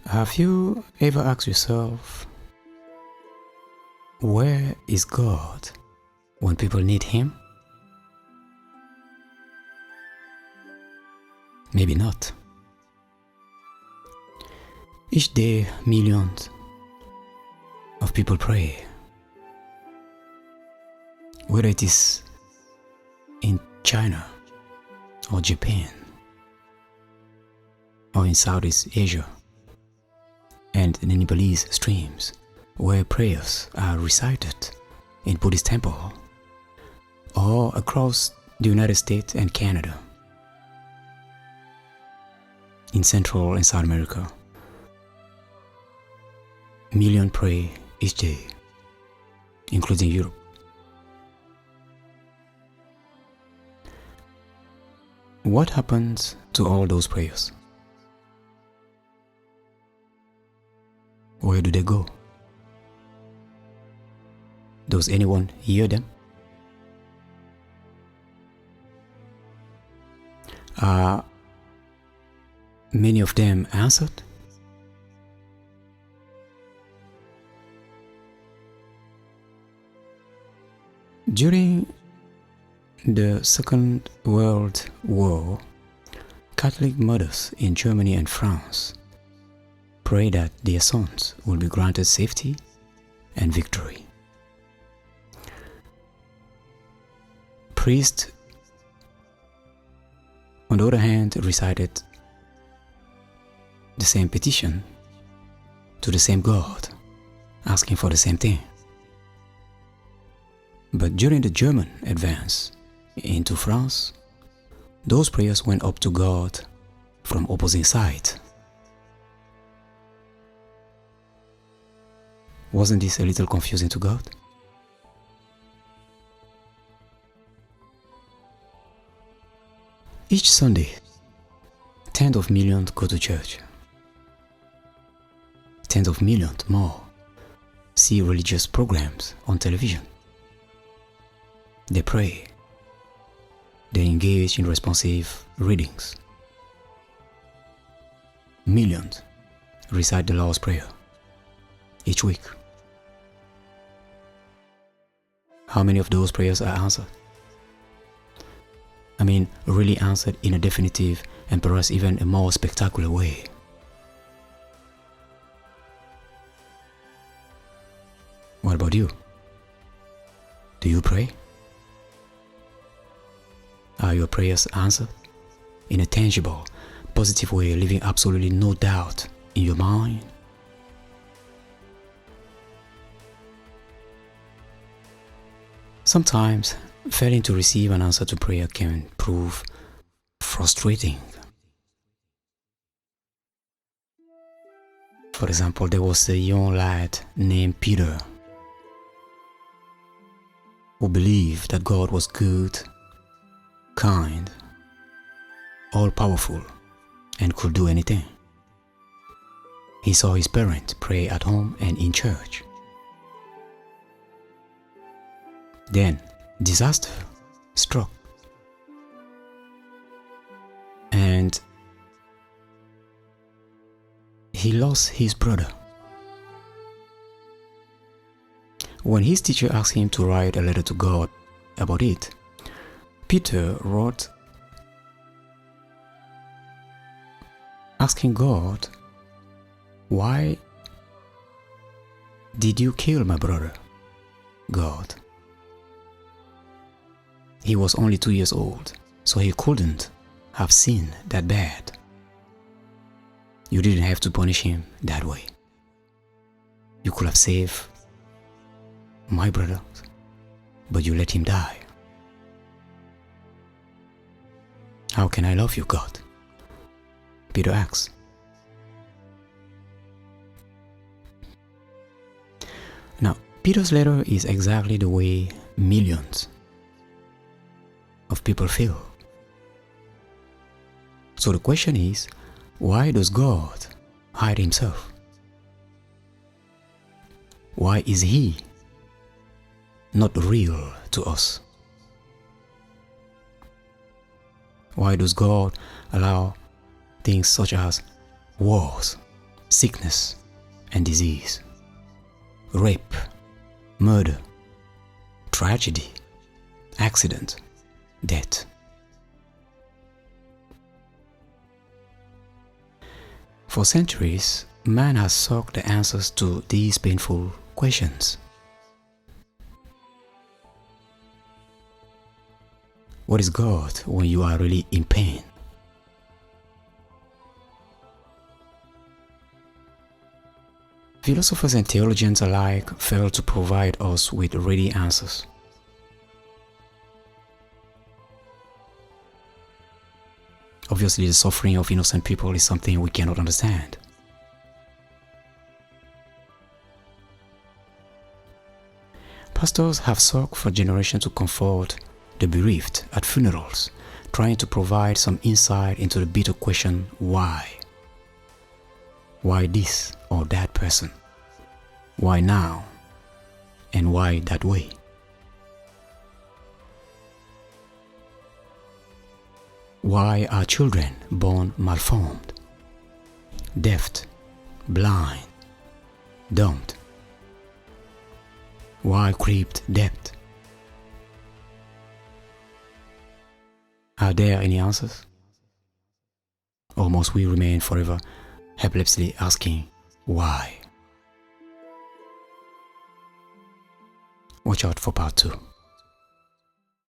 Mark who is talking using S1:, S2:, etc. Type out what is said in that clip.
S1: Have you ever asked yourself, where is God when people need Him? Maybe not. Each day, millions of people pray. Whether it is in China or Japan or in Southeast Asia and the Nepalese streams where prayers are recited in Buddhist temple, or across the United States and Canada, in Central and South America, millions pray each day, including Europe. What happens to all those prayers? Where do they go? Does anyone hear them? Are many of them answered? During the Second World War, Catholic mothers in Germany and France prayed that their sons will be granted safety and victory. Priests, on the other hand, recited the same petition to the same God, asking for the same thing. But during the German advance into France, those prayers went up to God from opposing sides. Wasn't this a little confusing to God? Each Sunday, tens of millions go to church. Tens of millions more see religious programs on television. They pray. They engage in responsive readings. Millions recite the Lord's Prayer each week. How many of those prayers are answered? I mean, really answered in a definitive and perhaps even a more spectacular way. What about you? Do you pray? Are your prayers answered in a tangible, positive way, leaving absolutely no doubt in your mind? Sometimes, failing to receive an answer to prayer can prove frustrating. For example, there was a young lad named Peter who believed that God was good, kind, all-powerful, and could do anything. He saw his parents pray at home and in church. Then, disaster struck, and he lost his brother. When his teacher asked him to write a letter to God about it, Peter wrote asking God, "Why did you kill my brother, God?" He was only 2 years old, so he couldn't have sinned that bad. You didn't have to punish him that way. You could have saved my brother, but you let him die. How can I love you, God? Peter asks. Now, Peter's letter is exactly the way millions of people feel. So the question is, why does God hide himself? Why is he not real to us? Why does God allow things such as wars sickness and disease, rape, murder, tragedy, accident, death. For centuries, man has sought the answers to these painful questions. What is God when you are really in pain? Philosophers and theologians alike fail to provide us with ready answers. Obviously, the suffering of innocent people is something we cannot understand. Pastors have sought for generations to comfort the bereaved at funerals, trying to provide some insight into the bitter question, why? Why this or that person? Why now? And why that way? Why are children born malformed, deaf, blind, dumb? Why crept death? Are there any answers? Or must we remain forever helplessly asking why? Watch out for part 2.